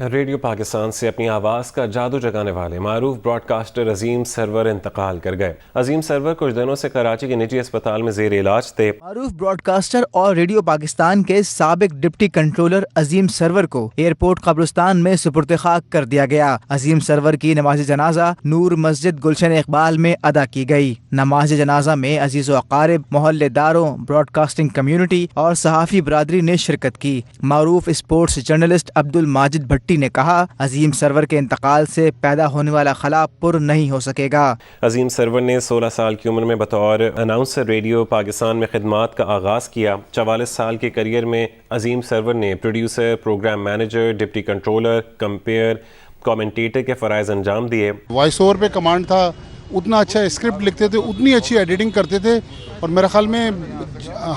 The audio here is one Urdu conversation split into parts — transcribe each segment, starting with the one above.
ریڈیو پاکستان سے اپنی آواز کا جادو جگانے والے معروف براڈ کاسٹر عظیم سرور انتقال کر گئے۔ عظیم سرور کچھ دنوں سے کراچی کے نجی اسپتال میں زیر علاج تھے۔ معروف براڈ کاسٹر اور ریڈیو پاکستان کے سابق ڈپٹی کنٹرولر عظیم سرور کو ایئرپورٹ قبرستان میں سپرد خاک کر دیا گیا۔ عظیم سرور کی نماز جنازہ نور مسجد گلشن اقبال میں ادا کی گئی۔ نماز جنازہ میں عزیز و اقارب، محلے داروں، براڈ کاسٹنگ کمیونٹی اور صحافی برادری نے شرکت کی۔ معروف اسپورٹس جرنلسٹ عبد الماجد بھٹی نے کہا، عظیم سرور کے انتقال سے پیدا ہونے والا خلا پر نہیں ہو سکے گا۔ عظیم سرور نے 16 سال کی عمر میں بطور اناؤنسر ریڈیو پاکستان میں خدمات کا آغاز کیا۔ 44 سال کے کیریئر میں عظیم سرور نے producer, program manager, deputy controller, compare, commentator کے فرائض انجام دیے۔ وائس اوور پہ کمانڈ تھا، اتنا اچھا اسکرپٹ لکھتے تھے، اتنی اچھی ایڈیٹنگ کرتے تھے، اور میرے خیال میں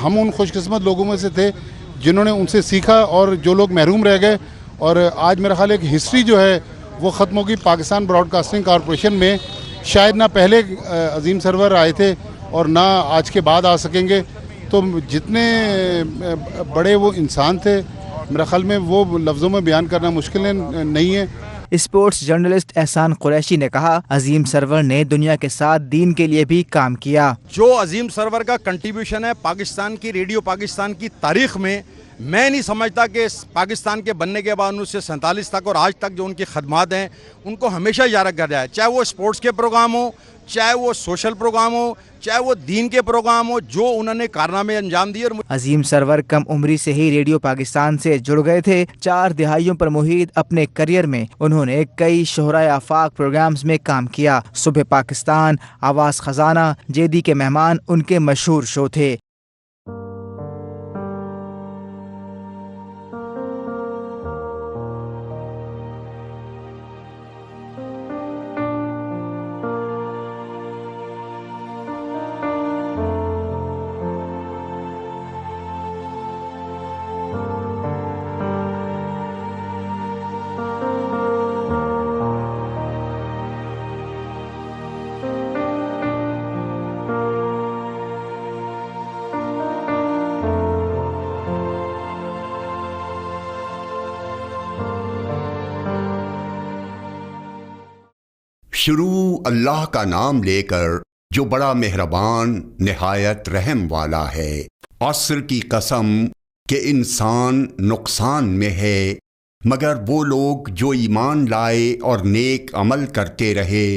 ہم ان خوش قسمت لوگوں میں سے تھے جنہوں نے ان سے سیکھا، اور جو لوگ محروم رہ گئے، اور آج میرا خیال ہے کہ ہسٹری جو ہے وہ ختم ہوگی پاکستان براڈ کاسٹنگ کارپوریشن میں۔ شاید نہ پہلے عظیم سرور آئے تھے اور نہ آج کے بعد آ سکیں گے، تو جتنے بڑے وہ انسان تھے میرا خیال میں وہ لفظوں میں بیان کرنا مشکل نہیں ہے۔ اسپورٹس جرنلسٹ احسان قریشی نے کہا، عظیم سرور نے دنیا کے ساتھ دین کے لیے بھی کام کیا۔ جو عظیم سرور کا کنٹریبیوشن ہے پاکستان کی ریڈیو پاکستان کی تاریخ میں نہیں سمجھتا کہ پاکستان کے بننے کے بعد 1947 تک اور آج تک جو ان کی خدمات ہیں ان کو ہمیشہ یاد رکھا جائے، چاہے وہ اسپورٹس کے پروگرام ہو، چاہے وہ سوشل پروگرام ہو، چاہے وہ دین کے پروگرام ہو، جو انہوں نے کارنامے انجام دیے۔ عظیم سرور کم عمری سے ہی ریڈیو پاکستان سے جڑ گئے تھے۔ 4 دہائیوں پر محیط اپنے کریئر میں انہوں نے کئی شہرائے آفاق پروگرامز میں کام کیا۔ صبح پاکستان، آواز خزانہ، جیدی کے مہمان ان کے مشہور شو تھے۔ شروع اللہ کا نام لے کر جو بڑا مہربان نہایت رحم والا ہے۔ عصر کی قسم کہ انسان نقصان میں ہے، مگر وہ لوگ جو ایمان لائے اور نیک عمل کرتے رہے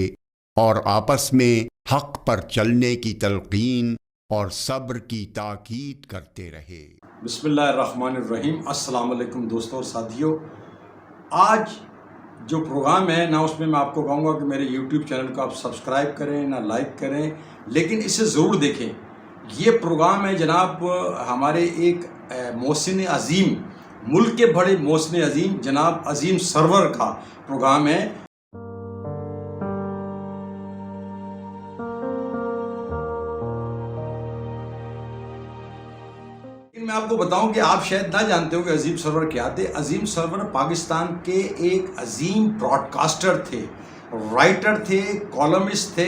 اور آپس میں حق پر چلنے کی تلقین اور صبر کی تاکید کرتے رہے۔ بسم اللہ الرحمن الرحیم۔ السلام علیکم دوستوں اور ساتھیوں۔ آج جو پروگرام ہے نہ اس میں آپ کو کہوں گا کہ میرے یوٹیوب چینل کو آپ سبسکرائب کریں، نہ لائک کریں، لیکن اسے ضرور دیکھیں۔ یہ پروگرام ہے جناب ہمارے ایک محسن عظیم، ملک کے بڑے محسن عظیم جناب عظیم سرور کا پروگرام ہے۔ میں آپ کو بتاؤں کہ آپ شاید نہ جانتے ہو کہ عظیم سرور کیا تھے۔ عظیم سرور پاکستان کے ایک عظیم براڈ کاسٹر تھے، رائٹر تھے، کالمسٹ تھے،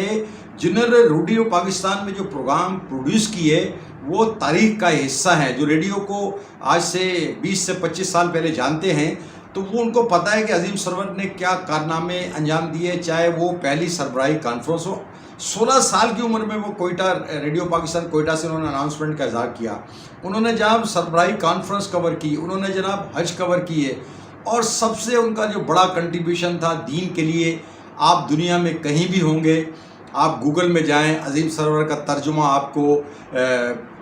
جنہوں نے ریڈیو پاکستان میں جو پروگرام پروڈیوس کیے وہ تاریخ کا حصہ ہیں۔ جو ریڈیو کو آج سے 20 سے 25 سال پہلے جانتے ہیں تو وہ ان کو پتہ ہے کہ عظیم سرور نے کیا کارنامے انجام دیے، چاہے وہ پہلی سربراہی کانفرنس ہو۔ 16 سال کی عمر میں وہ کوئٹہ، ریڈیو پاکستان کوئٹہ سے انہوں نے اناؤنسمنٹ کا اظہار کیا۔ انہوں نے جناب سربراہی کانفرنس کور کی، انہوں نے جناب حج کور کیے، اور سب سے ان کا جو بڑا کنٹریبیوشن تھا دین کے لیے۔ آپ دنیا میں کہیں بھی ہوں گے، آپ گوگل میں جائیں، عظیم سرور کا ترجمہ آپ کو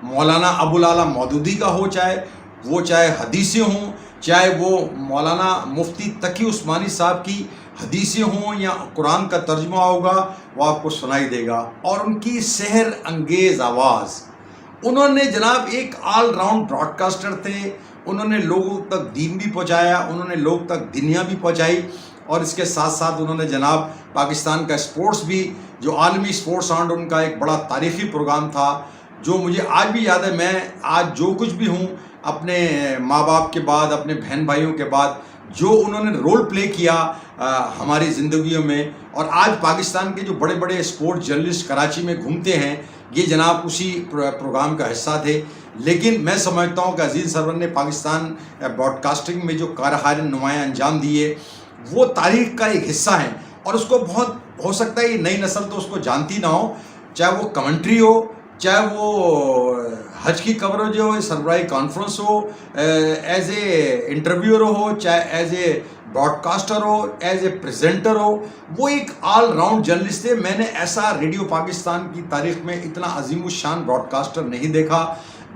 مولانا ابوالعلا مودودی کا ہو، چاہے حدیثیں ہوں، چاہے وہ مولانا مفتی تقی عثمانی صاحب کی حدیثیں ہوں، یا قرآن کا ترجمہ ہوگا، وہ آپ کو سنائی دے گا۔ اور ان کی سحر انگیز آواز، انہوں نے جناب ایک آل راؤنڈ براڈ کاسٹر تھے۔ انہوں نے لوگوں تک دین بھی پہنچایا، انہوں نے لوگ تک دنیا بھی پہنچائی، اور اس کے ساتھ ساتھ انہوں نے جناب پاکستان کا اسپورٹس بھی، جو عالمی اسپورٹس آنڈ ان کا ایک بڑا تاریخی پروگرام تھا، جو مجھے آج بھی یاد ہے۔ میں آج جو کچھ بھی ہوں، اپنے ماں باپ کے بعد، اپنے بہن بھائیوں کے بعد، جو انہوں نے رول پلے کیا ہماری زندگیوں میں، اور آج پاکستان کے جو بڑے بڑے اسپورٹ جرنلسٹ کراچی میں گھومتے ہیں، یہ جناب اسی پروگرام کا حصہ تھے. لیکن میں سمجھتا ہوں کہ عزیز سرور نے پاکستان براڈ کاسٹنگ میں جو کارہائے نمایاں انجام دیے وہ تاریخ کا ایک حصہ ہیں, اور اس کو بہت ہو سکتا ہے یہ نئی نسل تو اس کو جانتی نہ ہو, چاہے وہ کمنٹری ہو, چاہے وہ حج کی کوریج ہو, سربراہی کانفرنس ہو, ایز اے انٹرویور ہو, چاہے ایز اے براڈ کاسٹر ہو, ایز اے پریزنٹر ہو, وہ ایک آل راؤنڈ جرنلسٹ تھے. میں نے ایسا ریڈیو پاکستان کی تاریخ میں اتنا عظیم الشان براڈ کاسٹر نہیں دیکھا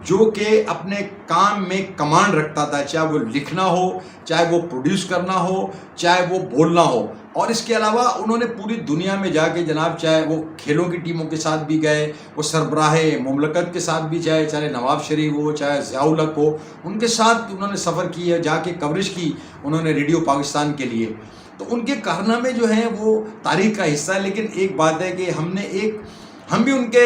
جو کہ اپنے کام میں کمانڈ رکھتا تھا, چاہے وہ لکھنا ہو, چاہے وہ پروڈیوس کرنا ہو, چاہے وہ بولنا ہو. اور اس کے علاوہ انہوں نے پوری دنیا میں جا کے جناب, چاہے وہ کھیلوں کی ٹیموں کے ساتھ بھی گئے, وہ سربراہ مملکت کے ساتھ بھی جائے, چاہے نواز شریف ہو, چاہے ضیاء الحق ہو, ان کے ساتھ انہوں نے سفر کی ہے, جا کے کوریج کی انہوں نے ریڈیو پاکستان کے لیے. تو ان کے کارنامے جو ہیں وہ تاریخ کا حصہ ہے. لیکن ایک بات ہے کہ ہم بھی ان کے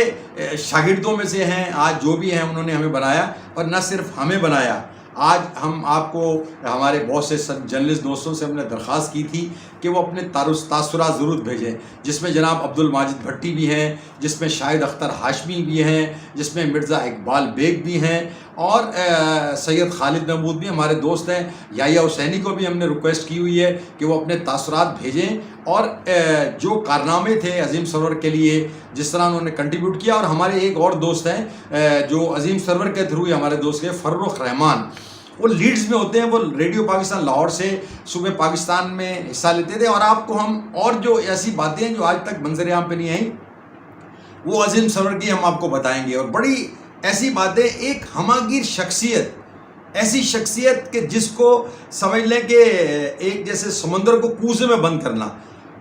شاگردوں میں سے ہیں. آج جو بھی ہیں انہوں نے ہمیں بنایا, اور نہ صرف ہمیں بنایا. آج ہم آپ کو ہمارے بہت سے جرنلسٹ دوستوں سے ہم نے درخواست کی تھی کہ وہ اپنے تاثرات ضرور بھیجیں, جس میں جناب عبد الماجد بھٹی بھی ہیں, جس میں شاہد اختر ہاشمی بھی ہیں, جس میں مرزا اقبال بیگ بھی ہیں, اور سید خالد محمود بھی ہمارے دوست ہیں. یحییٰ حسینی کو بھی ہم نے ریکویسٹ کی ہوئی ہے کہ وہ اپنے تاثرات بھیجیں, اور جو کارنامے تھے عظیم سرور کے لیے جس طرح انہوں نے کنٹریبیوٹ کیا. اور ہمارے ایک اور دوست ہیں جو عظیم سرور کے تھرو ہی ہمارے دوست کے فرخ رحمان, وہ لیڈز میں ہوتے ہیں, وہ ریڈیو پاکستان لاہور سے صوبے پاکستان میں حصہ لیتے تھے. اور آپ کو ہم اور جو ایسی باتیں ہیں جو آج تک منظر عام پہ نہیں آئیں وہ عظیم سرور کی ہم آپ کو بتائیں گے. اور بڑی ایسی باتیں, ایک ہماگیر شخصیت, ایسی شخصیت کہ جس کو سمجھ لیں کہ ایک جیسے سمندر کو کوزے میں بند کرنا.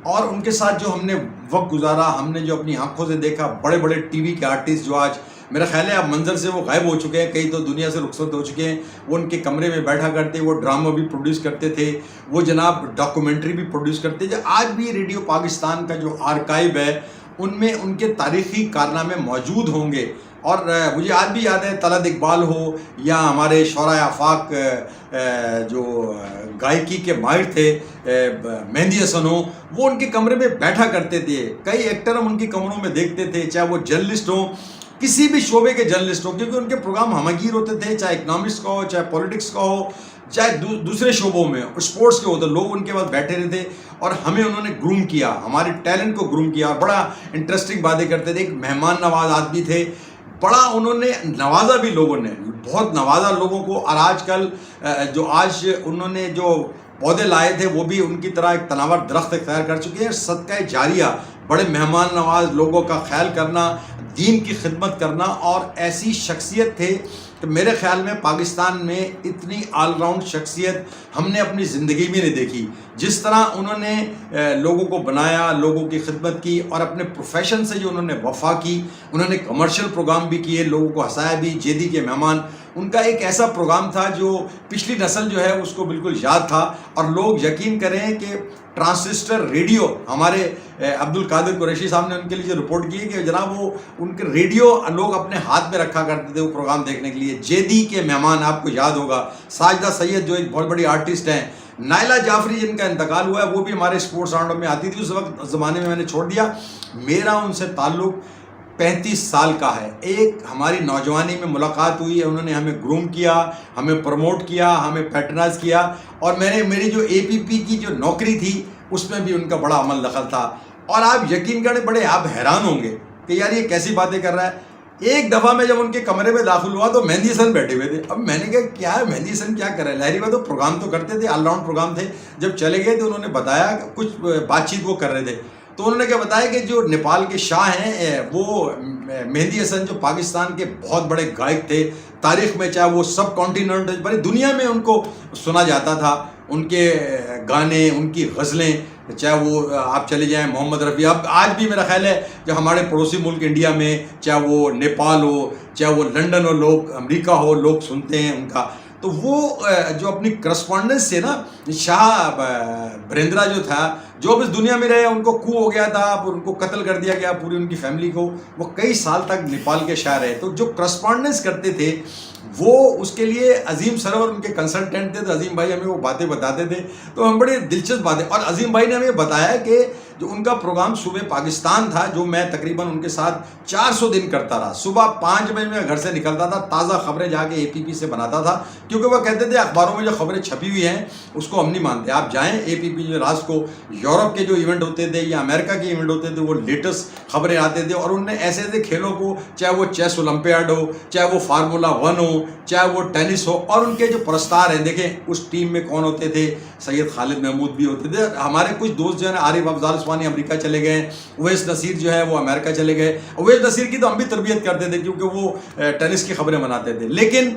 اور ان کے ساتھ جو ہم نے وقت گزارا, ہم نے جو اپنی آنکھوں سے دیکھا, بڑے بڑے ٹی وی کے آرٹسٹ جو آج میرا خیال ہے اب منظر سے وہ غائب ہو چکے ہیں, کئی تو دنیا سے رخصت ہو چکے ہیں. وہ ان کے کمرے میں بیٹھا کرتے, وہ ڈرامہ بھی پروڈیوس کرتے تھے, وہ جناب ڈاکومنٹری بھی پروڈیوس کرتے تھے. آج بھی ریڈیو پاکستان کا جو آرکائیو ہے ان میں ان کے تاریخی کارنامے موجود ہوں گے. اور مجھے آج بھی یاد ہے طلعت اقبال ہو یا ہمارے شعراء آفاق جو گائکی کے ماہر تھے مہندی حسن ہو, وہ ان کے کمرے میں بیٹھا کرتے تھے. کئی ایکٹر ہم ان کے کمروں میں دیکھتے تھے, چاہے وہ جرنلسٹ ہوں, کسی بھی شعبے کے جرنلسٹ ہوں, کیونکہ ان کے پروگرام ہمگیر ہوتے تھے, چاہے اکنامکس کا ہو, چاہے پولیٹکس کا ہو, چاہے دوسرے شعبوں میں, اسپورٹس کے ہوتے, لوگ ان کے پاس بیٹھے رہتے اور ہمیں انہوں نے گروم کیا, ہمارے ٹیلنٹ کو گروم کیا, اور بڑا انٹرسٹنگ باتیں کرتے تھے. ایک مہمان نواز آدمی تھے, بڑا انہوں نے نوازا بھی, لوگوں نے بہت نوازا لوگوں کو. اور آج کل جو آج انہوں نے جو پودے لائے تھے وہ بھی ان کی طرح ایک تناور درخت اختیار کر چکے ہیں. صدقہ جاریہ, بڑے مہمان نواز, لوگوں کا خیال کرنا, دین کی خدمت کرنا, اور ایسی شخصیت تھے کہ میرے خیال میں پاکستان میں اتنی آل راؤنڈ شخصیت ہم نے اپنی زندگی میں نہیں دیکھی. جس طرح انہوں نے لوگوں کو بنایا, لوگوں کی خدمت کی, اور اپنے پروفیشن سے جو انہوں نے وفا کی, انہوں نے کمرشل پروگرام بھی کیے, لوگوں کو ہنسایا بھی. جیدی کے مہمان ان کا ایک ایسا پروگرام تھا جو پچھلی نسل جو ہے اس کو بالکل یاد تھا. اور لوگ یقین کریں کہ ٹرانسسٹر ریڈیو, ہمارے عبد القادر قریشی صاحب نے ان کے لیے جو رپورٹ کی ہے کہ جناب وہ ان کے ریڈیو لوگ اپنے ہاتھ میں رکھا کرتے تھے وہ پروگرام دیکھنے کے لیے. جیدی کے مہمان آپ کو یاد ہوگا, ساجدہ سید جو ایک بہت بڑی آرٹسٹ ہیں, نائلہ جعفری جن کا انتقال ہوا ہے, وہ بھی ہمارے اسپورٹس راؤنڈ میں آتی تھی. اس وقت زمانے میں نے چھوڑ دیا. میرا ان سے تعلق 35 سال کا ہے. ایک ہماری نوجوانی میں ملاقات ہوئی ہے, انہوں نے ہمیں گروم کیا, ہمیں پروموٹ کیا, ہمیں پیٹرنائز کیا, اور میری جو اے پی پی کی جو نوکری تھی اس میں بھی ان کا بڑا عمل دخل تھا. اور آپ یقین کریں, بڑے آپ حیران ہوں گے کہ یار یہ کیسی باتیں کر رہا ہے. ایک دفعہ میں جب ان کے کمرے میں داخل ہوا تو مہندی حسن بیٹھے ہوئے تھے. اب میں نے کہا کیا ہے مہندی حسن کیا کر رہے ہیں, لاہری بات, تو پروگرام تو کرتے تھے, آل راؤنڈ پروگرام تھے. جب چلے گئے تو انہوں نے بتایا کچھ بات چیت وہ کر رہے تھے, تو انہوں نے کیا بتایا کہ جو نیپال کے شاہ ہیں وہ مہندی حسن جو پاکستان کے بہت بڑے گائک تھے تاریخ میں, چاہے وہ سب کانٹیننٹ بڑی دنیا میں ان کو سنا جاتا تھا, ان کے گانے, ان کی غزلیں, چاہے وہ آپ چلے جائیں محمد رفیع. اب آج بھی میرا خیال ہے جو ہمارے پڑوسی ملک انڈیا میں, چاہے وہ نیپال ہو, چاہے وہ لنڈن ہو, لوگ امریکہ ہو, لوگ سنتے ہیں ان کا. تو وہ جو اپنی کرسپونڈنس سے نا, شاہ برندرا جو تھا, جو اس دنیا میں رہے, ان کو کو ہو گیا تھا, ان کو قتل کر دیا گیا, پوری ان کی فیملی کو. وہ کئی سال تک نیپال کے شاہ رہے. تو جو کرسپونڈنس کرتے تھے وہ اس کے لیے عظیم سرور ان کے کنسلٹنٹ تھے. تو عظیم بھائی ہمیں وہ باتیں بتاتے تھے, تو ہم بڑے دلچسپ باتیں. اور عظیم بھائی نے ہمیں بتایا کہ جو ان کا پروگرام صبح پاکستان تھا جو میں تقریباً ان کے ساتھ 400 دن کرتا رہا. صبح 5 بجے میں گھر سے نکلتا تھا, تازہ خبریں جا کے APP سے بناتا تھا, کیونکہ وہ کہتے تھے اخباروں میں جو خبریں چھپی ہوئی ہیں اس کو ہم نہیں مانتے, آپ جائیں APP جو رات کو یورپ کے جو ایونٹ ہوتے تھے یا امریکہ کے ایونٹ ہوتے تھے وہ لیٹسٹ خبریں آتے تھے, اور انہوں نے ایسے ایسے کھیلوں کو, چاہے وہ چیس اولمپیاڈ ہو, چاہے وہ فارمولا 1 ہو, چاہے وہ ٹینس ہو, اور ان کے جو پرستار ہیں دیکھیں اس ٹیم میں کون ہوتے تھے, سید خالد محمود بھی ہوتے تھے. ہمارے کچھ دوست جو ہیں عارف افضال عثمانی امریکہ چلے گئے, اویس نصیر جو ہے وہ امریکہ چلے گئے. اویس نصیر کی تو ہم بھی تربیت کرتے تھے کیونکہ وہ ٹینس کی خبریں بناتے تھے, لیکن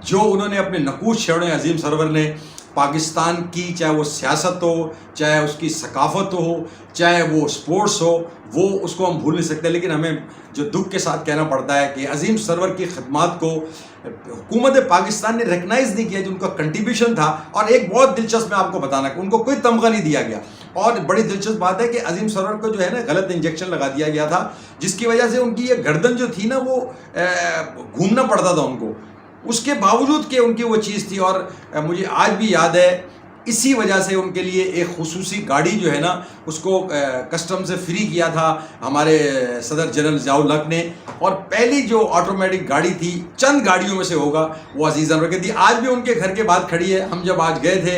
جو انہوں نے اپنے نقوش چھوڑے عظیم سرور نے پاکستان کی, چاہے وہ سیاست ہو, چاہے اس کی ثقافت ہو, چاہے وہ سپورٹس ہو, وہ اس کو ہم بھول نہیں سکتے. لیکن ہمیں جو دکھ کے ساتھ کہنا پڑتا ہے کہ عظیم سرور کی خدمات کو حکومت پاکستان نے ریکگنائز نہیں کیا جو ان کا کنٹریبیوشن تھا. اور ایک بہت دلچسپ میں آپ کو بتانا کہ ان کو کوئی تمغہ نہیں دیا گیا, اور بڑی دلچسپ بات ہے کہ عظیم سرور کو جو ہے نا غلط انجیکشن لگا دیا گیا تھا, جس کی وجہ سے ان کی یہ گردن جو تھی نا وہ گھومنا پڑتا تھا ان کو, اس کے باوجود کہ ان کی وہ چیز تھی. اور مجھے آج بھی یاد ہے اسی وجہ سے ان کے لیے ایک خصوصی گاڑی جو ہے نا اس کو کسٹم سے فری کیا تھا ہمارے صدر جنرل ضیاء الحق نے, اور پہلی جو آٹومیٹک گاڑی تھی چند گاڑیوں میں سے ہوگا وہ عزیز انور کی تھی. آج بھی ان کے گھر کے بعد کھڑی ہے. ہم جب آج گئے تھے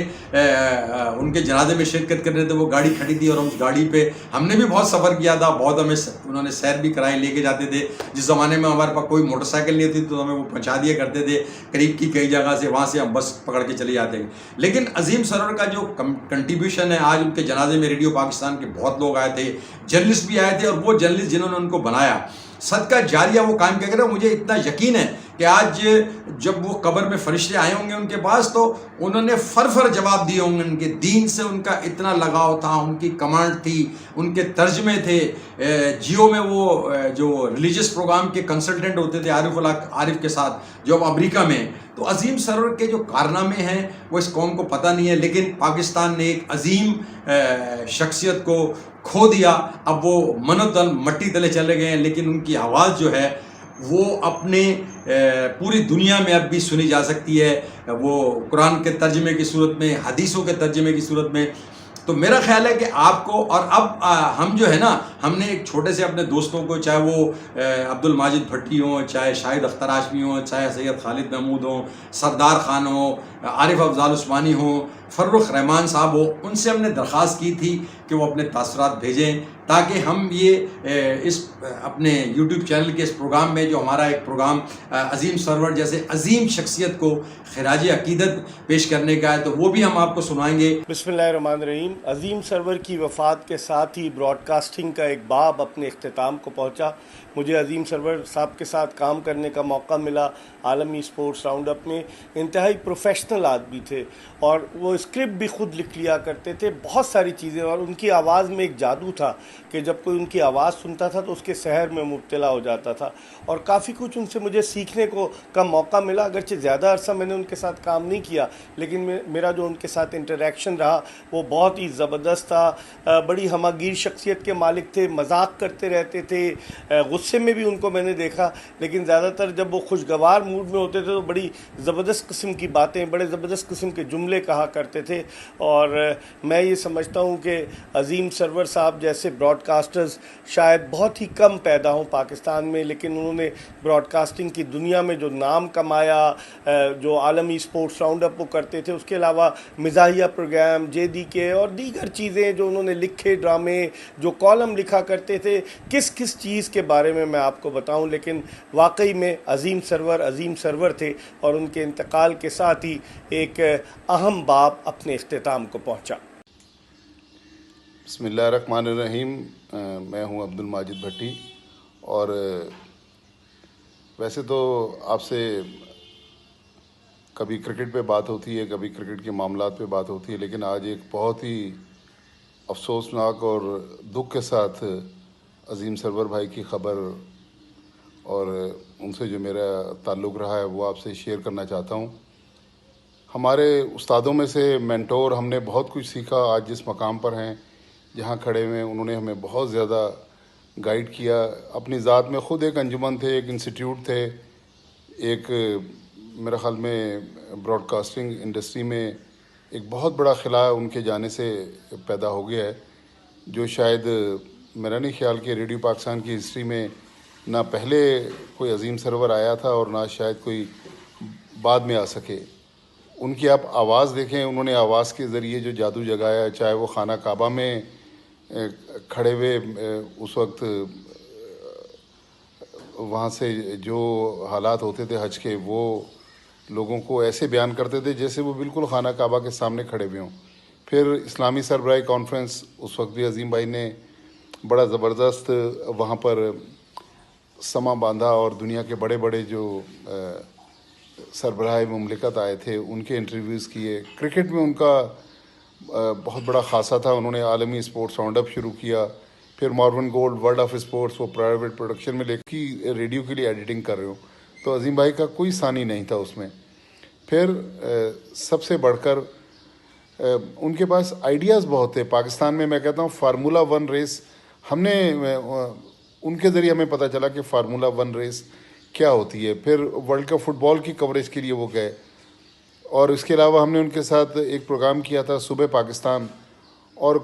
ان کے جنازے میں شرکت کرنے تھے, وہ گاڑی کھڑی تھی, اور اس گاڑی پہ ہم نے بھی بہت سفر کیا تھا, بہت ہمیں انہوں نے سیر بھی کرائی, لے کے جاتے تھے. جس زمانے میں ہمارے پاس کوئی موٹر سائیکل نہیں تھی تو ہمیں وہ پہنچا دیا کرتے تھے قریب کی کئی جگہ سے, وہاں سے ہم بس پکڑ کے چلے جاتے ہیں. لیکن عظیم سرور کا جو کنٹریبیوشن ہے, آج ان کے جنازے میں ریڈیو پاکستان کے بہت لوگ آئے تھے, جرنلسٹ بھی آئے تھے, اور وہ جرنلسٹ جنہوں نے ان کو بنایا صدقہ جاریہ وہ قائم کیا کرے. مجھے اتنا یقین ہے کہ آج جب وہ قبر میں فرشتے آئے ہوں گے ان کے پاس تو انہوں نے فر جواب دیے ہوں گے. ان کے دین سے ان کا اتنا لگاؤ تھا, ان کی کمانڈ تھی, ان کے ترجمے تھے. جیو میں وہ جو ریلیجس پروگرام کے کنسلٹنٹ ہوتے تھے عارف کے ساتھ جو اب امریکہ میں. تو عظیم سرور کے جو کارنامے ہیں وہ اس قوم کو پتہ نہیں ہے, لیکن پاکستان نے ایک عظیم شخصیت کو کھو دیا. اب وہ منتل مٹی تلے چلے گئے ہیں, لیکن ان کی آواز جو ہے وہ اپنے پوری دنیا میں اب بھی سنی جا سکتی ہے, وہ قرآن کے ترجمے کی صورت میں, حدیثوں کے ترجمے کی صورت میں. تو میرا خیال ہے کہ آپ کو, اور اب ہم جو ہے نا ہم نے ایک چھوٹے سے اپنے دوستوں کو, چاہے وہ عبد الماجد بھٹی ہوں, چاہے شاہد اختر ہاشمی ہوں, چاہے سید خالد محمود ہوں, سردار خان ہوں, عارف افضال عثمانی ہوں, فرخ رحمان صاحب ہو, ان سے ہم نے درخواست کی تھی کہ وہ اپنے تاثرات بھیجیں تاکہ ہم یہ اس اپنے یوٹیوب چینل کے اس پروگرام میں جو ہمارا ایک پروگرام عظیم سرور جیسے عظیم شخصیت کو خراج عقیدت پیش کرنے کا ہے تو وہ بھی ہم آپ کو سنائیں گے. بسم اللہ الرحمن الرحیم. عظیم سرور کی وفات کے ساتھ ہی براڈ کاسٹنگ کا ایک باب اپنے اختتام کو پہنچا. مجھے عظیم سرور صاحب کے ساتھ کام کرنے کا موقع ملا. عالمی اسپورٹس راؤنڈ اپ میں انتہائی پروفیشنل آدمی تھے اور وہ اسکرپٹ بھی خود لکھ لیا کرتے تھے, بہت ساری چیزیں, اور ان کی آواز میں ایک جادو تھا کہ جب کوئی ان کی آواز سنتا تھا تو اس کے سحر میں مبتلا ہو جاتا تھا. اور کافی کچھ ان سے مجھے سیکھنے کا موقع ملا. اگرچہ زیادہ عرصہ میں نے ان کے ساتھ کام نہیں کیا, لیکن میرا جو ان کے ساتھ انٹریکشن رہا وہ بہت ہی زبردست تھا. بڑی ہماگیر شخصیت کے مالک تھے, مذاق کرتے رہتے تھے, غصے میں بھی ان کو میں نے دیکھا, لیکن زیادہ تر جب وہ خوشگوار موڈ میں ہوتے تھے تو بڑی زبردست قسم کی باتیں, بڑے زبردست قسم کے جملے کہا کرتے تھے. اور میں یہ سمجھتا ہوں کہ عظیم سرور صاحب جیسے براڈ کاسٹرز شاید بہت ہی کم پیدا ہوں پاکستان میں, لیکن انہوں نے براڈ کاسٹنگ کی دنیا میں جو نام کمایا, جو عالمی اسپورٹس راؤنڈ اپ وہ کرتے تھے, اس کے علاوہ مزاحیہ پروگرام JD کے اور دیگر چیزیں جو انہوں نے لکھے, ڈرامے, جو کالم لکھا کرتے تھے, کس چیز کے بارے میں آپ کو بتاؤں. لیکن واقعی میں عظیم سرور تھے اور ان کے انتقال کے ساتھ ہی ایک اہم باب اپنے اختتام کو پہنچا. بسم اللہ الرحمن الرحیم. میں ہوں عبد الماجد بھٹی, اور ویسے تو آپ سے کبھی کرکٹ پہ بات ہوتی ہے, کبھی کرکٹ کے معاملات پہ بات ہوتی ہے, لیکن آج ایک بہت ہی افسوسناک اور دکھ کے ساتھ عظیم سرور بھائی کی خبر اور ان سے جو میرا تعلق رہا ہے وہ آپ سے شیئر کرنا چاہتا ہوں. ہمارے استادوں میں سے مینٹور, ہم نے بہت کچھ سیکھا. آج جس مقام پر ہیں, جہاں کھڑے ہوئے, انہوں نے ہمیں بہت زیادہ گائیڈ کیا. اپنی ذات میں خود ایک انجمن تھے, ایک انسٹیٹیوٹ تھے, ایک میرے خیال میں براڈ کاسٹنگ انڈسٹری میں ایک بہت بڑا خلا ان کے جانے سے پیدا ہو گیا ہے. جو شاید میرا نہیں خیال کہ ریڈیو پاکستان کی ہسٹری میں نہ پہلے کوئی عظیم سرور آیا تھا اور نہ شاید کوئی بعد میں آ سکے. ان کی آپ آواز دیکھیں, انہوں نے آواز کے ذریعے جو جادو جگایا, چاہے وہ خانہ کعبہ میں کھڑے ہوئے اس وقت وہاں سے جو حالات ہوتے تھے حج کے, وہ لوگوں کو ایسے بیان کرتے تھے جیسے وہ بالکل خانہ کعبہ کے سامنے کھڑے ہوئے ہوں. پھر اسلامی سربراہی کانفرنس, اس وقت بھی عظیم بھائی نے بڑا زبردست وہاں پر سما باندھا اور دنیا کے بڑے بڑے جو سربراہ مملکت آئے تھے ان کے انٹرویوز کیے. کرکٹ میں ان کا بہت بڑا خاصہ تھا, انہوں نے عالمی اسپورٹس راؤنڈ اپ شروع کیا. پھر مارون گولڈ ورلڈ آف اسپورٹس وہ پرائیویٹ پروڈکشن میں لے کے ریڈیو کے لیے ایڈیٹنگ کر رہے ہوں, تو عظیم بھائی کا کوئی ثانی نہیں تھا اس میں. پھر سب سے بڑھ کر ان کے پاس آئیڈیاز بہت تھے. پاکستان میں کہتا ہوں فارمولا 1 ریس, ہم نے ان کے ذریعے ہمیں پتہ چلا کہ فارمولا 1 ریس کیا ہوتی ہے. پھر ورلڈ کپ فٹ بال کی کوریج کے لیے وہ گئے, اور اس کے علاوہ ہم نے ان کے ساتھ ایک پروگرام کیا تھا صبح پاکستان, اور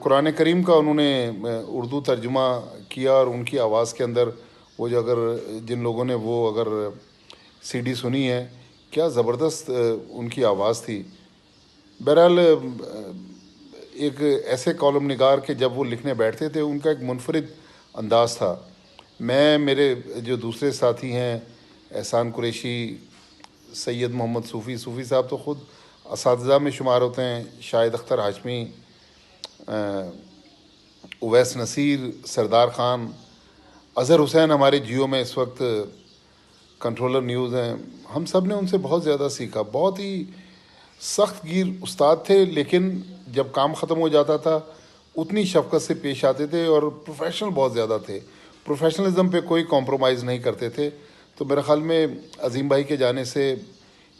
قرآن کریم کا انہوں نے اردو ترجمہ کیا, اور ان کی آواز کے اندر وہ جو اگر جن لوگوں نے وہ اگر سی ڈی سنی ہے, کیا زبردست ان کی آواز تھی. بہرحال ایک ایسے کالم نگار کہ جب وہ لکھنے بیٹھتے تھے ان کا ایک منفرد انداز تھا. میرے جو دوسرے ساتھی ہیں احسان قریشی, سید محمد صوفی صاحب تو خود اساتذہ میں شمار ہوتے ہیں, شاہد اختر ہاشمی, اویس نصیر, سردار خان, اظہر حسین ہمارے جیو میں اس وقت کنٹرولر نیوز ہیں. ہم سب نے ان سے بہت زیادہ سیکھا. بہت ہی سخت گیر استاد تھے, لیکن جب کام ختم ہو جاتا تھا اتنی شفقت سے پیش آتے تھے, اور پروفیشنل بہت زیادہ تھے. پروفیشنلزم پہ کوئی کمپرومائز نہیں کرتے تھے. تو میرے خیال میں عظیم بھائی کے جانے سے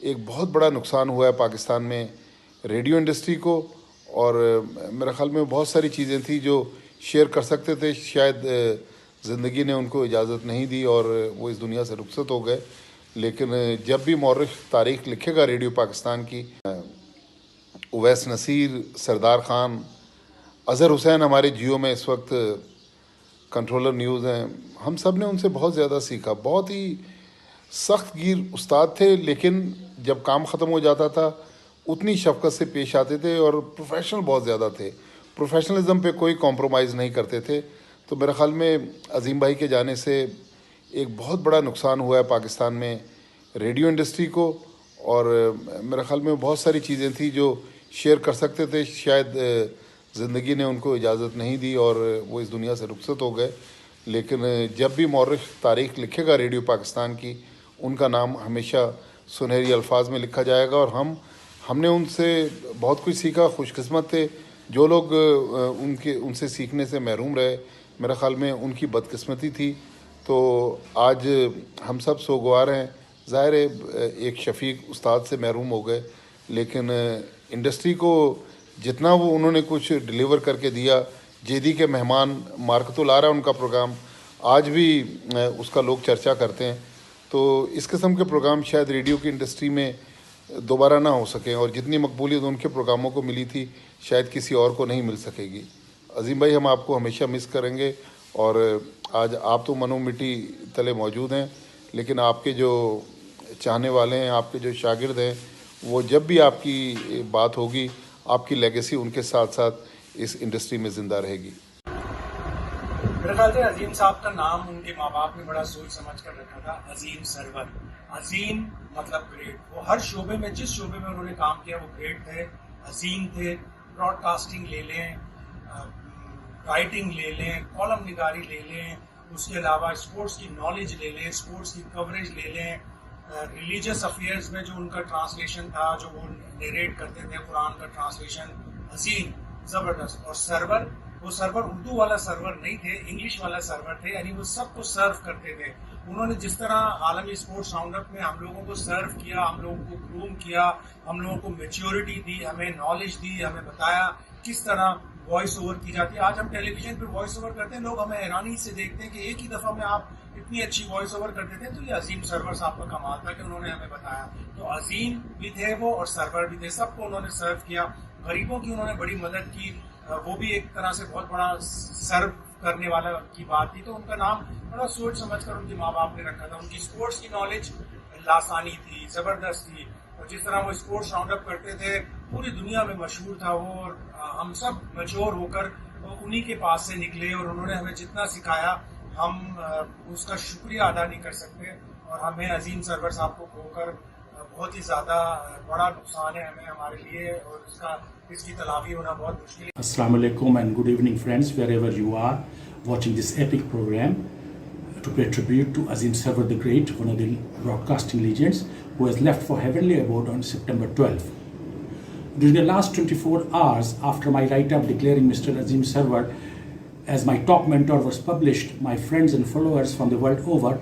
ایک بہت بڑا نقصان ہوا ہے پاکستان میں ریڈیو انڈسٹری کو, اور میرے خیال میں بہت ساری چیزیں تھیں جو شیئر کر سکتے تھے, شاید زندگی نے ان کو اجازت نہیں دی اور وہ اس دنیا سے رخصت ہو گئے. لیکن جب بھی مورخ تاریخ لکھے گا ریڈیو پاکستان کی, اویس نصیر, سردار خان, اظہر حسین ہمارے جیو میں اس وقت کنٹرولر نیوز ہیں, ہم سب نے ان سے بہت زیادہ سیکھا. بہت ہی سخت گیر استاد تھے, لیکن جب کام ختم ہو جاتا تھا اتنی شفقت سے پیش آتے تھے, اور پروفیشنل بہت زیادہ تھے. پروفیشنلزم پہ کوئی کمپرومائز نہیں کرتے تھے. تو میرے خیال میں عظیم بھائی کے جانے سے ایک بہت بڑا نقصان ہوا ہے پاکستان میں ریڈیو انڈسٹری کو, اور میرے خیال میں بہت ساری چیزیں تھیں جو شیئر کر سکتے تھے, شاید زندگی نے ان کو اجازت نہیں دی اور وہ اس دنیا سے رخصت ہو گئے. لیکن جب بھی مورخ تاریخ لکھے گا ریڈیو پاکستان کی, ان کا نام ہمیشہ سنہری الفاظ میں لکھا جائے گا. اور ہم نے ان سے بہت کچھ سیکھا. خوش قسمت تھے جو لوگ ان سے سیکھنے سے محروم رہے. میرے خیال میں ان کی بدقسمتی تھی. تو آج ہم سب سوگوار ہیں. ظاہر ہے ایک شفیق استاد سے محروم ہو گئے, لیکن انڈسٹری کو جتنا وہ انہوں نے کچھ ڈیلیور کر کے دیا. جیدی کے مہمان مارکت الارا ان کا پروگرام آج بھی اس کا لوگ چرچا کرتے ہیں. تو اس قسم کے پروگرام شاید ریڈیو کی انڈسٹری میں دوبارہ نہ ہو سکیں, اور جتنی مقبولیت ان کے پروگراموں کو ملی تھی شاید کسی اور کو نہیں مل سکے گی. عظیم بھائی, ہم آپ کو ہمیشہ مس کریں گے. اور آج آپ تو منو مٹی تلے موجود ہیں, لیکن آپ کے جو چاہنے والے ہیں, آپ کے جو شاگرد ہیں, وہ جب بھی آپ کی بات ہوگی, آپ کی لیگیسی ان کے ساتھ ساتھ اس انڈسٹری میں زندہ رہے گی. میرے خیال سے عظیم صاحب کا نام ان کے ماں باپ نے بڑا سوچ سمجھ کر رکھا تھا. عظیم سرور, عظیم مطلب گریٹ. وہ ہر شعبے میں, جس شعبے میں انہوں نے کام کیا وہ گریٹ تھے, عظیم تھے. براڈ کاسٹنگ لے لیں, رائٹنگ لے لیں, کالم نگاری لے لیں, اس کے علاوہ اسپورٹس کی نالج لے لیں, اسپورٹس کی کوریج لے لیں, ریلیجیس افیئرز میں جو ان کا ٹرانسلیشن تھا, جو وہ نیریٹ کرتے تھے قرآن کا ٹرانسلیشن, عظیم, زبردست. اور سرور, وہ سرور اردو والا سرور نہیں تھے, انگلش والا سرور تھے. یعنی وہ سب کو سرو کرتے تھے. انہوں نے جس طرح عالمی اسپورٹس راؤنڈ اپ میں ہم لوگوں کو سرو کیا, ہم لوگوں کو گروم کیا, ہم لوگوں کو میچیورٹی دی, ہمیں نالج دی, ہمیں بتایا کس طرح وائس اوور کی جاتی ہے. آج ہم ٹیلی ویژن پہ وائس اوور کرتے ہیں, لوگ ہمیں حیرانی سے دیکھتے ہیں کہ ایک ہی دفعہ میں آپ اتنی اچھی وائس اوور کرتے تھے. تو یہ عظیم سرور صاحب کا کمال تھا کہ انہوں نے ہمیں بتایا. تو عظیم بھی تھے وہ اور سرور بھی تھے, سب کو انہوں نے سرو کیا. غریبوں کی انہوں نے بڑی مدد کی. وہ بھی ایک طرح سے بہت بڑا سرو کرنے والا کی بات تھی. تو ان کا نام بڑا سوچ سمجھ کر ان کے ماں باپ نے رکھا تھا. ان کی اسپورٹس کی نالج لاسانی تھی, زبردست تھی, اور جس طرح وہ اسپورٹس راؤنڈ اپ کرتے تھے پوری دنیا میں مشہور تھا وہ. اور ہم سب میچور ہو کر انہی کے پاس سے نکلے, اور انہوں نے ہمیں جتنا سکھایا ہم اس کا شکریہ ادا نہیں کر سکتے. اور ہمیں عظیم سرور صاحب کو کھو کر بہت ہی زیادہ بڑا نقصان ہے ہمیں, ہمارے لیے, اور اس کی تلافی ہونا بہت مشکل ہے. Assalamu alaikum and good evening friends, wherever you are watching this epic program to pay tribute to Azim Sarwar the Great, one of the broadcasting legends who has left for heavenly abode on September 12th. During the last 24 hours after my write-up declaring Mr. Azim Sarwar as my top mentor was published, my friends and followers from the world over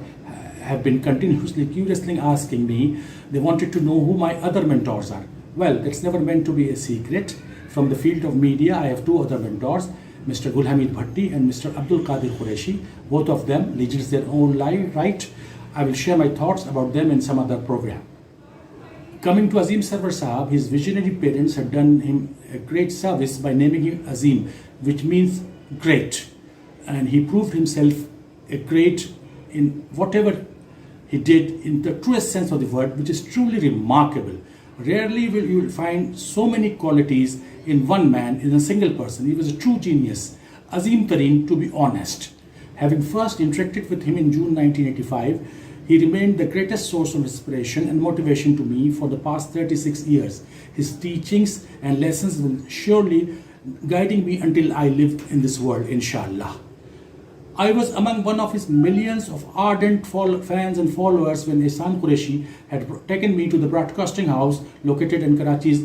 have been continuously, curiously asking me, they wanted to know who my other mentors are. Well, that's never meant to be a secret. From the field of media, I have two other mentors, Mr. Gulhamid Bhatti and Mr. Abdul Qadir Qureshi. Both of them legends their own right. I will share my thoughts about them in some other program. Coming to Azim Sarwar Sahab, his visionary parents had done him a great service by naming him Azim, which means great. And he proved himself a great in whatever he did in the truest sense of the word, which is truly remarkable. Rarely will you find so many qualities in one man, in a single person. He was a true genius, Azim Tareen, to be honest. Having first interacted with him in June 1985, he remained the greatest source of inspiration and motivation to me for the past 36 years. His teachings and lessons will surely guiding me until I lived in this world, inshallah. I was among one of his millions of ardent fans and followers when Ehsan Qureshi had taken me to the broadcasting house located in Karachi's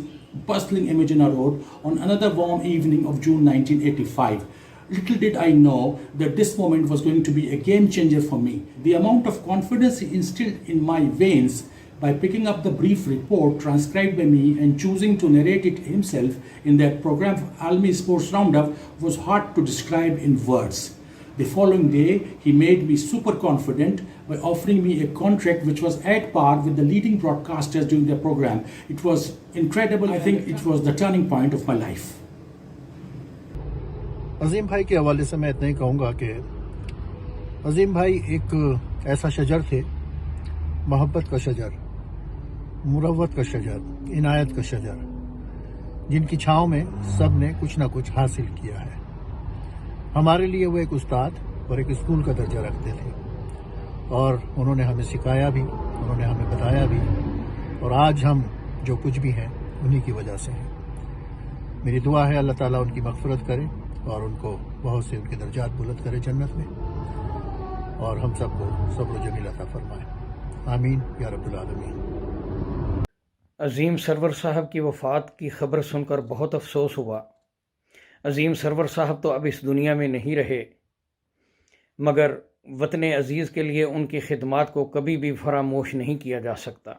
bustling Imagina Road on another warm evening of June 1985. Little did I know that this moment was going to be a game changer for me. The amount of confidence he instilled in my veins by picking up the brief report transcribed by me and choosing to narrate it himself in that program Almi Sports Roundup was hard to describe in words. The following day, he made me super confident by offering me a contract which was at par with the leading broadcasters during their program. It was incredible. I think it was the turning point of my life. عظیم بھائی کے حوالے سے میں اتنا ہی کہوں گا کہ عظیم بھائی ایک ایسا شجر تھے, محبت کا شجر, مروت کا شجر, عنایت کا شجر, جن کی چھاؤں میں سب نے کچھ نہ کچھ حاصل کیا ہے. ہمارے لیے وہ ایک استاد اور ایک اسکول کا درجہ رکھتے تھے, اور انہوں نے ہمیں سکھایا بھی, انہوں نے ہمیں بتایا بھی, اور آج ہم جو کچھ بھی ہیں انہی کی وجہ سے ہیں. میری دعا ہے اللہ تعالیٰ ان کی مغفرت کرے اور ان کو بہت سے ان کے درجات بلند کرے جنت میں, اور ہم سب کو صبر و جمیل عطا فرمائے. آمین یا رب العالمین. عظیم سرور صاحب کی وفات کی خبر سن کر بہت افسوس ہوا. عظیم سرور صاحب تو اب اس دنیا میں نہیں رہے, مگر وطن عزیز کے لیے ان کی خدمات کو کبھی بھی فراموش نہیں کیا جا سکتا.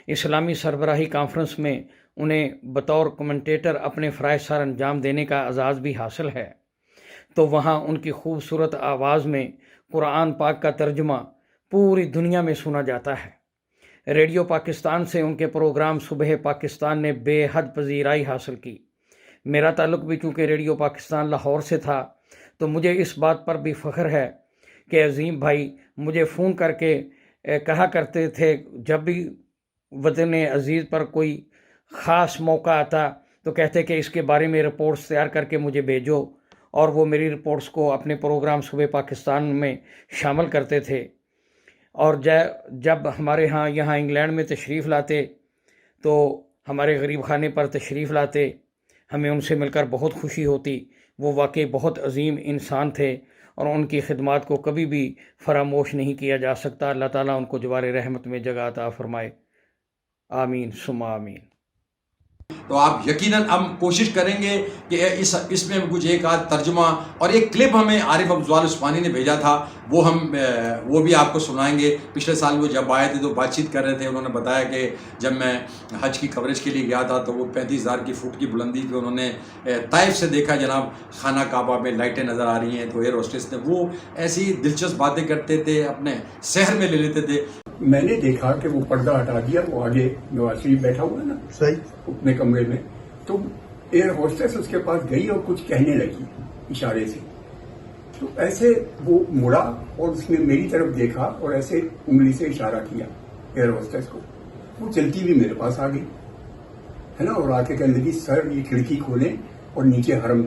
اسلامی سربراہی کانفرنس میں انہیں بطور کمنٹیٹر اپنے فرائض سر انجام دینے کا اعزاز بھی حاصل ہے, تو وہاں ان کی خوبصورت آواز میں قرآن پاک کا ترجمہ پوری دنیا میں سنا جاتا ہے. ریڈیو پاکستان سے ان کے پروگرام صبح پاکستان نے بے حد پذیرائی حاصل کی. میرا تعلق بھی چونکہ ریڈیو پاکستان لاہور سے تھا, تو مجھے اس بات پر بھی فخر ہے کہ عظیم بھائی مجھے فون کر کے کہا کرتے تھے, جب بھی وطن عزیز پر کوئی خاص موقع آتا تو کہتے کہ اس کے بارے میں رپورٹس تیار کر کے مجھے بھیجو, اور وہ میری رپورٹس کو اپنے پروگرام صبح پاکستان میں شامل کرتے تھے. اور جب ہمارے یہاں انگلینڈ میں تشریف لاتے تو ہمارے غریب خانے پر تشریف لاتے, ہمیں ان سے مل کر بہت خوشی ہوتی. وہ واقعی بہت عظیم انسان تھے اور ان کی خدمات کو کبھی بھی فراموش نہیں کیا جا سکتا. اللہ تعالیٰ ان کو جوار رحمت میں جگہ عطا فرمائے. آمین ثم آمین. تو آپ یقیناً ہم کوشش کریں گے کہ اس میں کچھ ایک آدھ ترجمہ اور ایک کلپ ہمیں عارف افضال عثمانی نے بھیجا تھا, وہ بھی آپ کو سنائیں گے. پچھلے سال وہ جب آئے تھے تو بات چیت کر رہے تھے, انہوں نے بتایا کہ جب میں حج کی کوریج کے لیے گیا تھا تو وہ 35,000 کی فٹ کی بلندی پہ انہوں نے طائف سے دیکھا جناب خانہ کعبہ میں لائٹیں نظر آ رہی ہیں, تو ایئر ہوسٹس نے وہ ایسی دلچسپ باتیں کرتے تھے, اپنے شہر میں لے لیتے تھے. میں نے دیکھا کہ وہ پردہ ہٹا دیا, وہ آگے نواز شریف بیٹھا ہوا ہے نا, صحیح, اپنے کمرے میں, تو ایئر ہوسٹس اس کے پاس گئی اور کچھ کہنے لگی اشارے سے، تو ایسے وہ مڑا اور اس نے میری طرف دیکھا اور ایسے انگلی سے اشارہ کیا ایئر ہوسٹس کو. وہ چلتی ہوئی میرے پاس آ گئی ہے نا، اور آ کے کہنے لگی سر یہ کھڑکی کھولیں اور نیچے حرم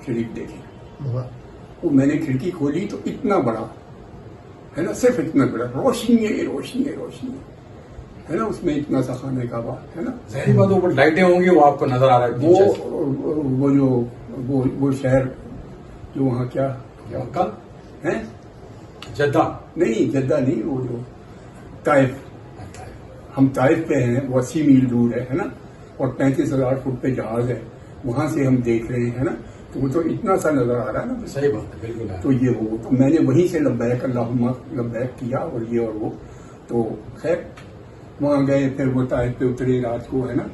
شریف دیکھیں. وہ میں نے کھڑکی کھولی تو اتنا بڑا ہے نا، صرف اتنا بڑا، روشنی ہے نا، اس میں اتنا سا خانہ کعبہ ہے نا. ظاہری بات اوپر لائٹیں ہوں گی، وہ آپ کو نظر آ رہا ہے. وہ جو وہ شہر جو وہاں کیا ہے، جدہ نہیں، جدہ نہیں، وہ جو طائف، ہم طائف پہ ہیں، وہ 80 میل دور ہے نا، اور 35,000 فٹ پہ جہاز ہے، وہاں سے ہم دیکھ رہے ہیں نا، تو وہ تو اتنا سا نظر آ رہا ہے نا. صحیح بات ہے، بالکل. تو یہ وہ تو میں نے وہیں سے لبیک اللہم لبیک کیا، اور یہ اور وہ تو خیر وہاں گئے، پھر وہ طائف پہ اترے رات کو ہے نا،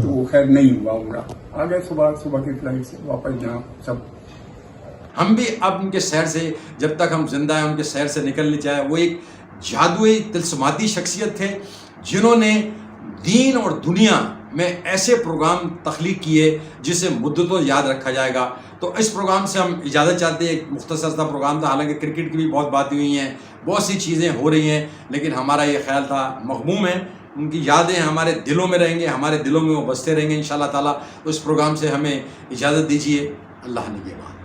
تو وہ خیر نہیں ہوا عمرہ. آ گئے صبح کی فلائٹ سے واپس جہاں سب. ہم بھی اب ان کے سیر سے جب تک ہم زندہ ہیں ان کے سیر سے نکلنے چاہے. وہ ایک جادوئی تلسماتی شخصیت تھے جنہوں نے دین اور دنیا میں ایسے پروگرام تخلیق کیے جسے مدتوں یاد رکھا جائے گا. تو اس پروگرام سے ہم اجازت چاہتے ہیں. ایک مختصر سا پروگرام تھا، حالانکہ کرکٹ کی بھی بہت باتیں ہوئی ہیں، بہت سی چیزیں ہو رہی ہیں، لیکن ہمارا یہ خیال تھا مغموم ہے، ان کی یادیں ہمارے دلوں میں رہیں گے، ہمارے دلوں میں وہ بستے رہیں گے انشاءاللہ تعالیٰ. تو اس پروگرام سے ہمیں اجازت دیجیے. اللہ نگہبان.